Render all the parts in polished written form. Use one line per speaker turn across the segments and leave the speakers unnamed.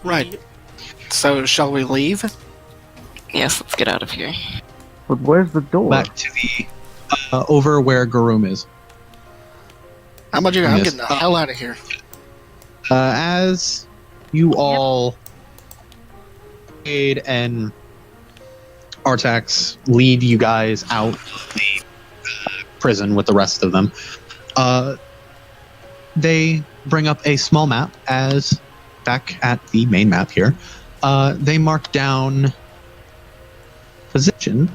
Right. So, shall we leave?
Yes, let's get out of here.
But where's the door?
Back to the over where Garum is.
How about you? I'm
Yes.
getting the hell out of here.
As you all, Aid and Artax lead you guys out of the prison with the rest of them, they bring up a small map as back at the main map here. They mark down position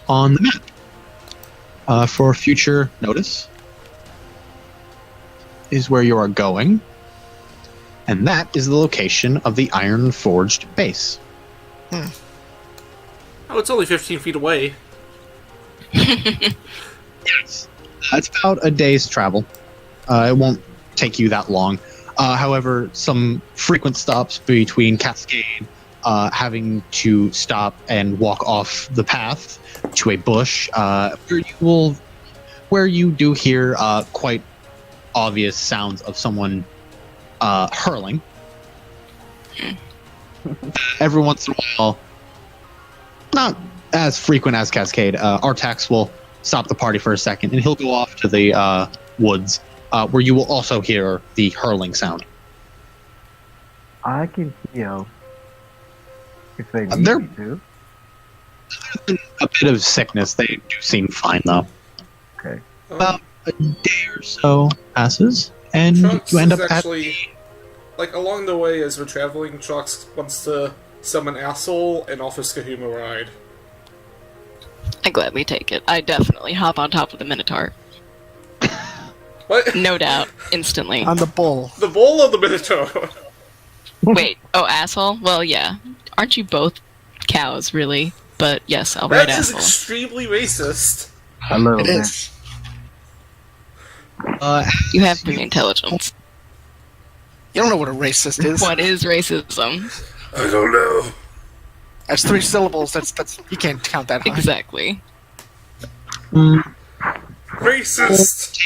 on the map for future notice is where you are going, and that is the location of the Iron Forged base.
Oh, it's only 15 feet away.
Yes. It's about a day's travel. It won't take you that long. However, some frequent stops between Cascade, having to stop and walk off the path to a bush, where you do hear quite obvious sounds of someone hurling. Every once in a while, not as frequent as Cascade, Artax will stop the party for a second, and he'll go off to the woods, where you will also hear the hurling sound.
I can heal. If they need
They're-
me to.
A bit of sickness, they do seem fine though.
Okay.
About a day or so passes, and
Trunks
you end up
is
at
actually, like, along the way as we're traveling, Trunks wants to summon Asshole and offers Kahuma a ride.
I gladly take it. I definitely hop on top of the Minotaur.
What?
No doubt. Instantly.
On the bull.
The bull of the Minotaur.
Wait, oh, asshole? Well, yeah. Aren't you both cows, really? But yes, I'll ride
That is
asshole.
extremely racist.
A little
It
bit.
is.
You have pretty intelligence.
You don't know what a racist is.
What is racism?
I don't know.
That's 3 syllables. That's you can't count that high.
Exactly.
Racist!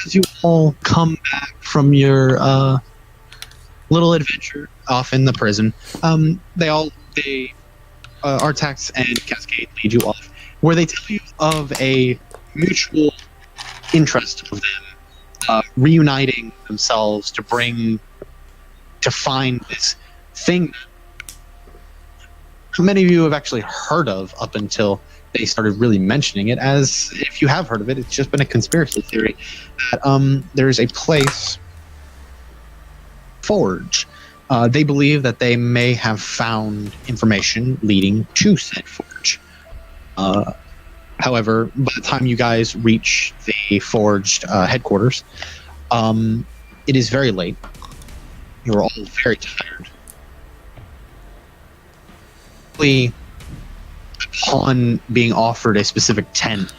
As you all come back from your little adventure off in the prison, Artax and Cascade lead you off, where they tell you of a mutual interest of them reuniting themselves to find this thing that many of you have actually heard of up until they started really mentioning it. As if you have heard of it, it's just been a conspiracy theory that there's a place, Forge. They believe that they may have found information leading to said Forge. However, by the time you guys reach the Forged headquarters, it is very late. You're all very tired. Upon being offered a specific tent,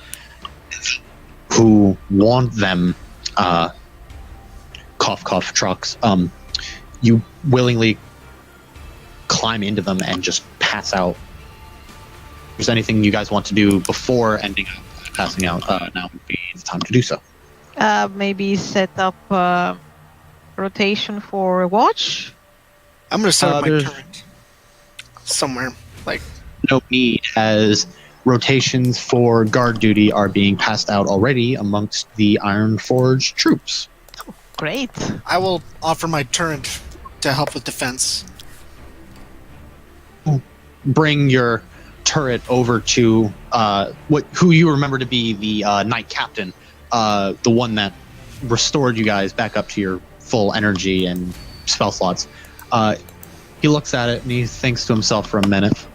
who want them, cough cough trucks, you willingly climb into them and just pass out. If there's anything you guys want to do before ending up passing out, now would be the time to do so.
Maybe set up rotation for a watch.
I'm gonna set up my
there's-
turret somewhere. Like,
No need, as rotations for guard duty are being passed out already amongst the Iron Forge troops.
Great.
I will offer my turret to help with defense.
Bring your turret over to who you remember to be the Knight Captain, the one that restored you guys back up to your full energy and spell slots. He looks at it and he thinks to himself for a minute.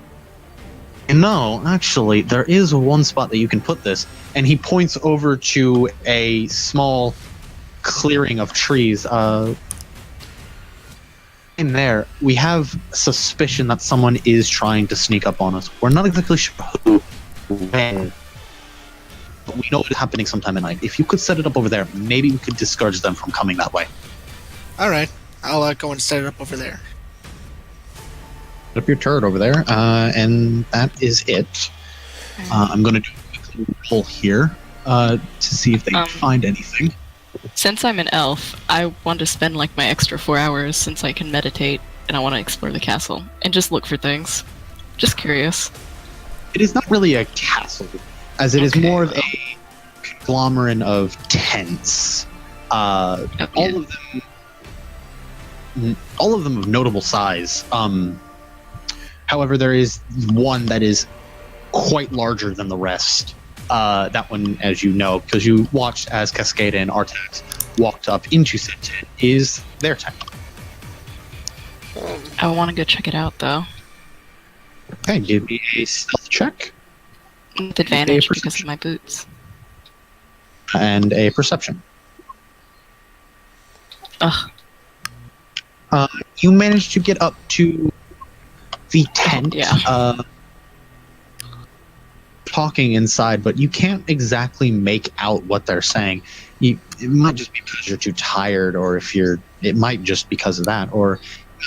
No, actually, there is one spot that you can put this, and he points over to a small clearing of trees. In there, we have suspicion that someone is trying to sneak up on us. We're not exactly sure who, when, but we know it is happening sometime at night. If you could set it up over there, maybe we could discourage them from coming that way.
All right, I'll go and set it up over there.
Set up your turret over there, and that is it. I'm going to do a quick roll here to see if they can find anything.
Since I'm an elf, I want to spend like my extra 4 hours since I can meditate, and I want to explore the castle and just look for things. Just curious.
It is not really a castle, as it is
Okay,
more of
well.
a conglomerate of tents.
Okay.
All of them of notable size. However, there is one that is quite larger than the rest. That one, as you know, because you watched as Cascada and Artax walked up into said tent, is their tent.
I want to go check it out though,
Okay, give me a stealth check
with advantage because of
perception.
my boots.
and a perception.
Ugh.
You managed to get up to the tent.
Yeah.
Talking inside, but you can't exactly make out what they're saying. It might just be because you're too tired, or it might just because of that, or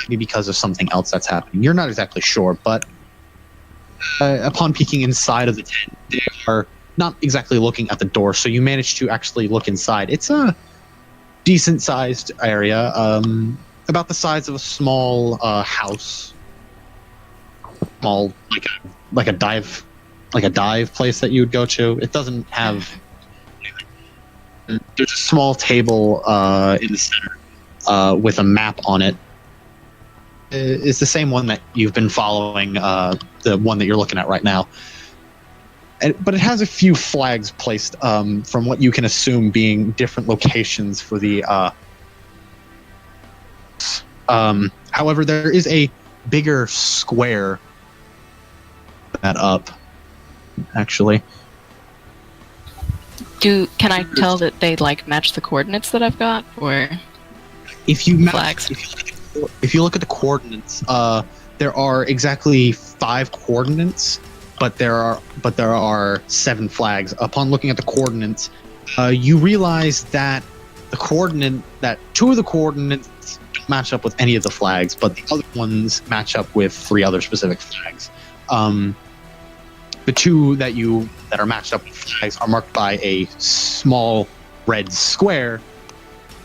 maybe because of something else that's happening. You're not exactly sure, but upon peeking inside of the tent, they are not exactly looking at the door, so you manage to actually look inside. It's a decent-sized area, about the size of a small house, small like a dive place that you would go to. It doesn't have. There's a small table in the center with a map on it. It's the same one that you've been following, the one that you're looking at right now. But it has a few flags placed from what you can assume being different locations for the. However, there is a bigger square that up. Actually,
Can I tell that they like match the coordinates that I've got, or
if you
flags?
if you look at the coordinates, there are exactly 5 coordinates, but there are 7 flags. Upon looking at the coordinates, you realize that that 2 of the coordinates don't match up with any of the flags, but the other ones match up with 3 other specific flags. The 2 that are matched up with flags are marked by a small red square,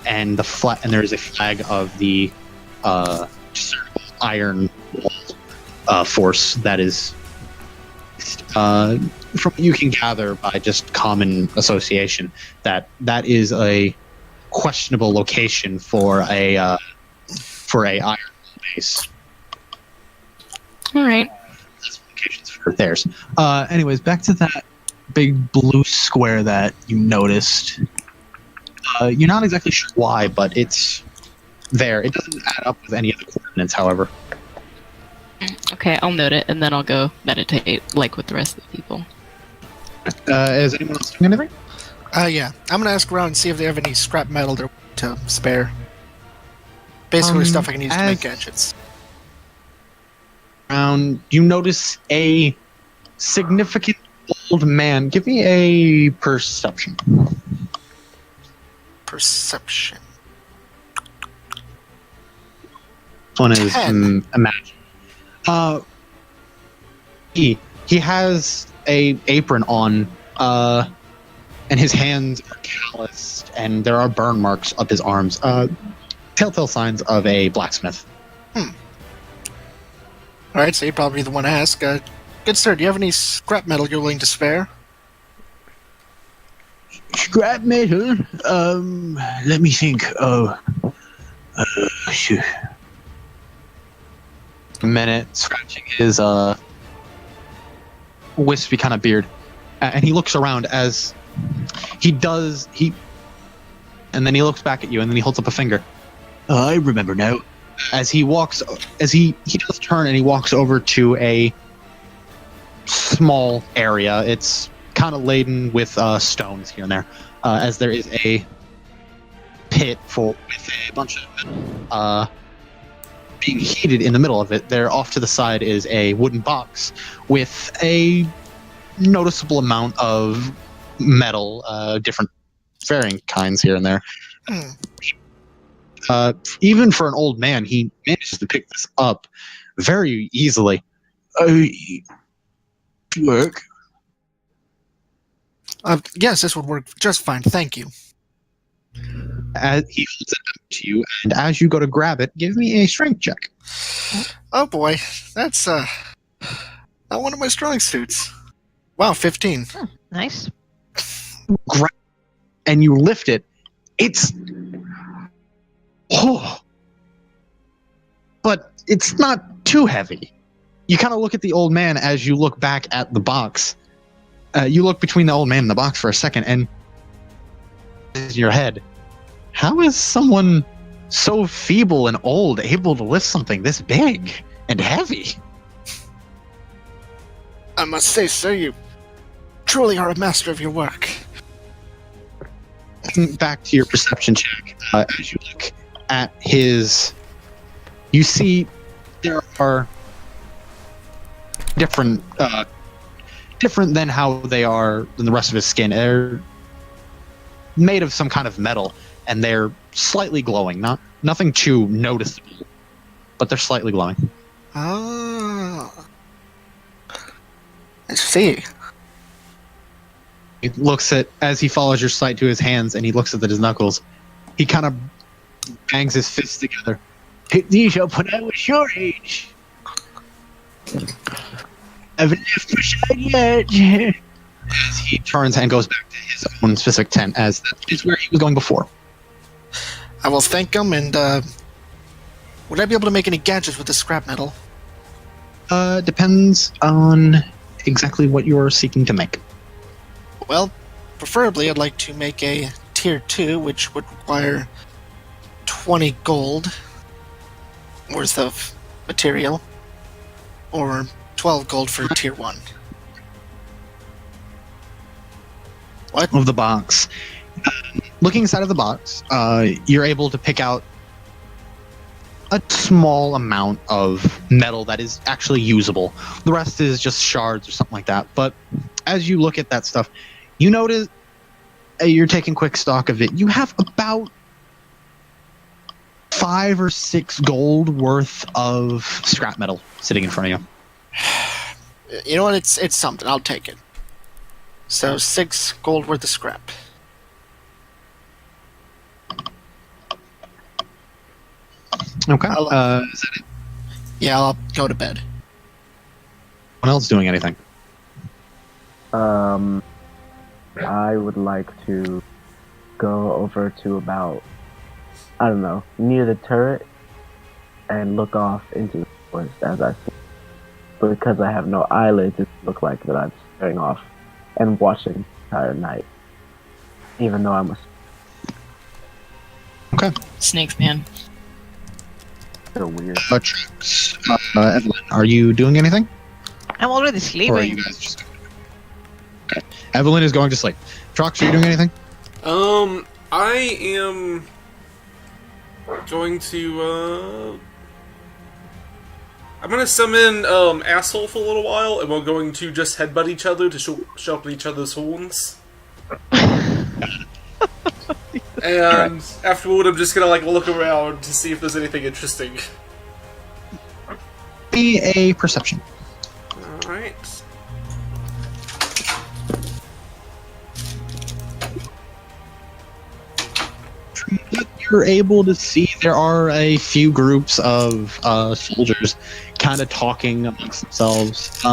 and there is a flag of the iron wall force that is, from what you can gather by just common association, that is a questionable location for a iron base.
All right.
Locations for theirs. Anyways, back to that big blue square that you noticed. You're not exactly sure why, but it's there. It doesn't add up with any of the coordinates, however.
Okay, I'll note it, and then I'll go meditate, like with the rest of the people.
Is anyone else doing anything?
Yeah. I'm gonna ask around and see if they have any scrap metal to spare. Basically, stuff I can use to make gadgets.
You notice a significant old man. Give me a perception.
Perception.
This one is
10.
imagine. He has a apron on, and his hands are calloused, and there are burn marks up his arms. Telltale signs of a blacksmith.
Alright, so you'd probably be the one to ask. Good sir, do you have any scrap metal you're willing to spare?
Scrap metal? Let me think. A minute, scratching his wispy kind of beard, and he looks around as and then he looks back at you, and then he holds up a finger. I remember now. As he does turn, and he walks over to a small area. It's kind of laden with stones here and there, as there is a pit with a bunch of being heated in the middle of it. There, off to the side, is a wooden box with a noticeable amount of metal, different varying kinds here and there. Even for an old man, he manages to pick this up very easily.
Yes, this would work just fine, thank you.
As he holds it out to you, and as you go to grab it, give me a strength check.
Oh boy, that's not one of my strong suits. Wow, 15.
Nice.
Grab and you lift it. It's but it's not too heavy. You kind of look at the old man as you look back at the box. You look between the old man and the box for a second, and in your head, how is someone so feeble and old able to lift something this big and heavy?
I must say, sir, you truly are a master of your work.
Back to your perception check. As you look at his, you see there are different than how they are than the rest of his skin. They're made of some kind of metal, and they're slightly glowing. Nothing too noticeable, but they're slightly glowing.
Ah. I see.
He looks at, as he follows your sight to his hands, and he looks at his knuckles. He kind of bangs his fists together. These up when I was your age. Haven't left my side yet. As he turns and goes back to his own specific tent, as that is where he was going before.
I will thank him, and would I be able to make any gadgets with the scrap metal?
Depends on exactly what you're seeking to make.
Well, preferably I'd like to make a tier 2, which would require 20 gold worth of material, or 12 gold for tier 1. What?
Of the box. Looking inside of the box, you're able to pick out a small amount of metal that is actually usable. The rest is just shards or something like that. But as you look at that stuff, you notice you're taking quick stock of it. You have about 5 or 6 gold worth of scrap metal sitting in front of you.
You know what? It's something. I'll take it. So 6 gold worth of scrap.
Okay.
I'll-
Is that it?
Yeah, I'll go to bed.
Anyone else doing anything?
I would like to go over to about, I don't know, near the turret and look off into the forest as I see. But because I have no eyelids, it looks like that I'm staring off and watching the entire night. Even though I'm a
Okay.
Snakes, man.
so weird.
Trux, Evelyn, are you doing anything?
I'm already
Or are
sleeping.
you guys just... Okay. Evelyn is going to sleep. Trox, are you doing anything?
I am going to, I'm gonna summon, Asshole for a little while, and we're going to just headbutt each other to sharpen each other's horns. And afterward, I'm just gonna, like, look around to see if there's anything interesting.
Be a perception.
Alright.
What you're able to see, there are a few groups of soldiers kind of talking amongst themselves.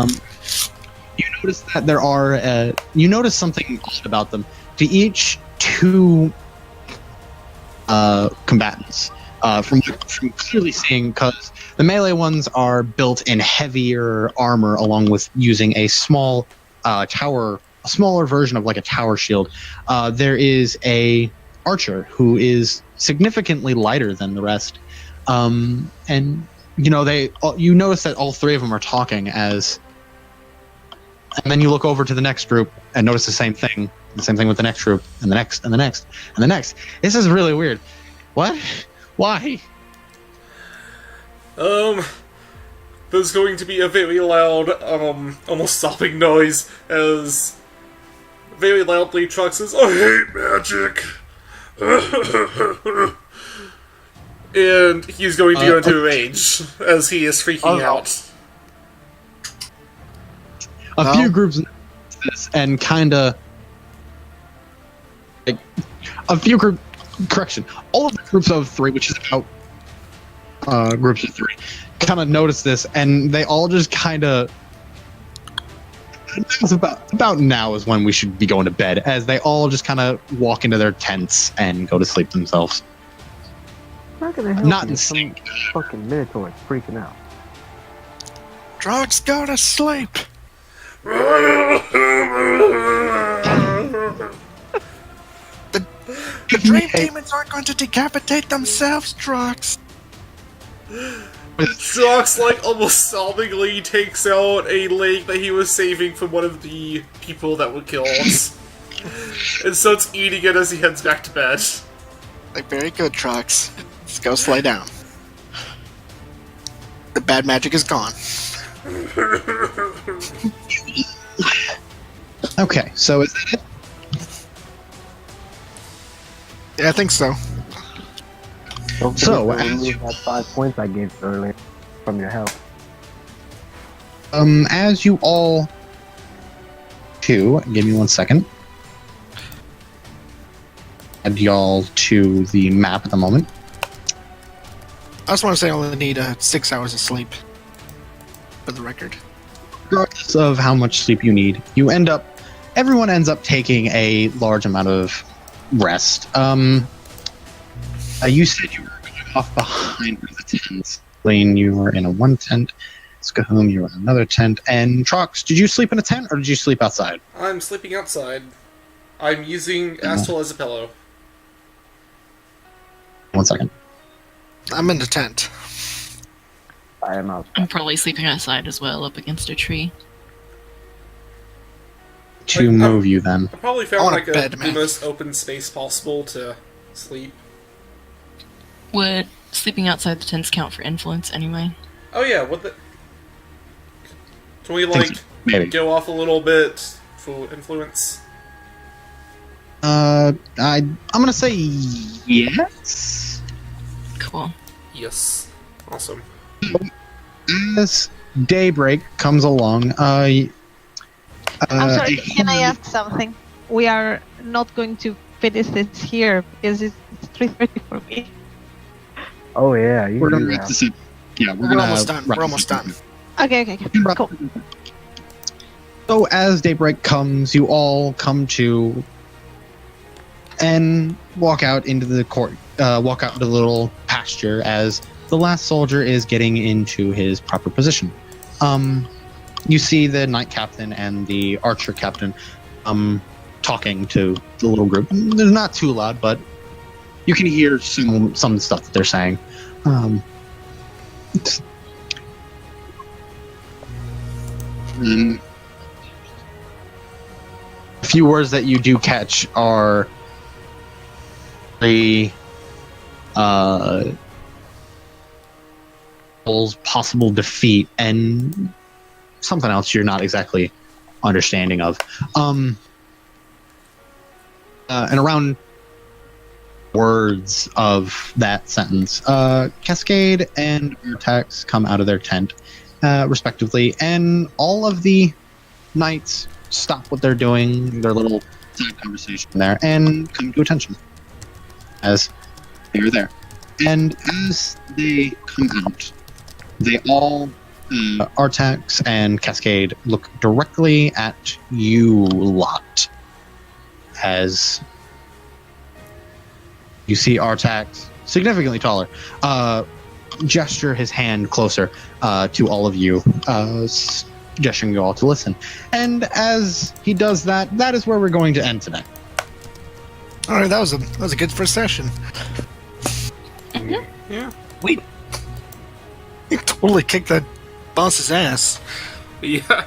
You notice that there are you notice something odd about them. To each 2 combatants, from clearly seeing, because the melee ones are built in heavier armor, along with using a small tower, a smaller version of like a tower shield. There is a archer who is significantly lighter than the rest, and you notice that all 3 of them are talking as, and then you look over to the next group and notice the same thing with the next group, and the next, and the next, and the next. This is really weird. What? Why?
There's going to be a very loud, almost sobbing noise as very loudly Truck says, "I hate magic!" And he's going to go into a rage as he is freaking out.
A few groups notice this and kind of, like, a few group correction. All of the groups of 3, which is about groups of 3, kind of notice this, and they all just kind of. About now is when we should be going to bed, as they all just kind of walk into their tents and go to sleep themselves.
Not gonna help
Not
you.
in
Some
sync.
fucking Minotaur is freaking out.
Drugs go to sleep. The dream demons aren't going to decapitate themselves, Drugs.
Jock's like almost sobbingly takes out a leg that he was saving from one of the people that were killed. And starts eating it as he heads back to bed.
Like, very good, Drugs. Let's go lay down. The bad magic is gone.
Okay, so is that it?
Yeah, I think so.
Don't
So,
forget to
as
remove that 5 points I gave you earlier from your health.
As you all two, give me 1 second. Add y'all to the map at the moment.
I just want to say I only need 6 hours of sleep. For the record.
Regardless of how much sleep you need, everyone ends up taking a large amount of rest. You said you were going off behind the tents. Lane, you were in a 1 tent. Skahum, you were in another tent. And Trox, did you sleep in a tent or did you sleep outside?
I'm sleeping outside. I'm using Astral as a pillow.
1 second.
I'm in the tent.
I am out.
I'm probably sleeping outside as well, up against a tree.
To
Like,
move you then.
I probably
I
found
want
like
a bed,
the
man.
most open space possible to sleep.
Would sleeping outside the tents count for influence anyway?
Oh yeah, what the... Can we
Think
like
so. Maybe.
go off a little bit for influence?
I'm gonna say yes.
Cool.
Yes. Awesome.
As daybreak comes along,
I'm sorry,
a
can I ask something? We are not going to finish this here because it's 3:30 for me.
Oh yeah, you
We're
do
gonna wrap
that.
this up. Yeah,
We're almost done.
wrap
We're almost
this up.
done.
Okay, cool.
So as daybreak comes, you all come to and walk out into the court. Walk out into the little pasture as the last soldier is getting into his proper position. You see the knight captain and the archer captain talking to the little group. They're not too loud, but you can hear some stuff that they're saying. A few words that you do catch are the possible defeat and something else you're not exactly understanding of. And around words of that sentence, Cascade and Urtax come out of their tent, respectively, and all of the knights stop what they're doing, their little side conversation there, and come to attention as they're there. And as they come out, they all, Artax and Cascade, look directly at you lot. As you see Artax, significantly taller, gesture his hand closer to all of you, gesturing you all to listen. And as he does that, that is where we're going to end today.
All right, that was a good first session.
Yeah.
You totally kicked that boss's ass.
Yeah.